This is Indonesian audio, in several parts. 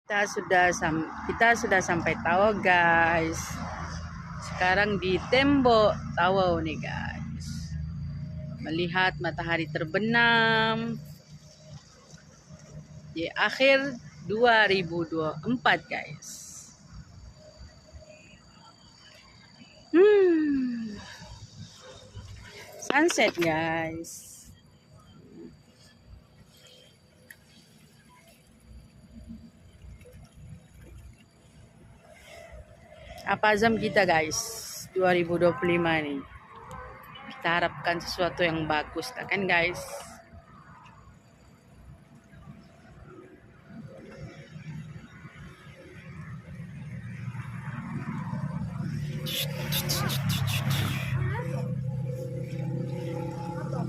Kita sudah sampai Tawau, guys. Sekarang di Tembok Tawau nih, guys. Melihat matahari terbenam di akhir 2024, guys. Sunset, guys. Apa azam kita, guys, 2025 nih. Kita harapkan sesuatu yang bagus, kan, guys?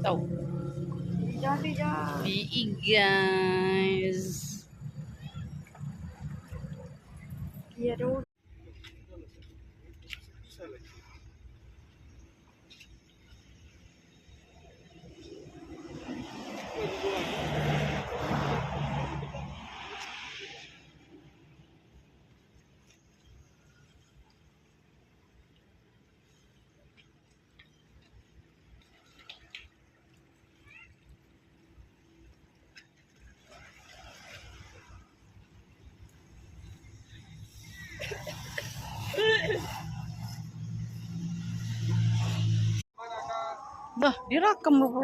Tahu. PI, guys. Bah, direkam lu,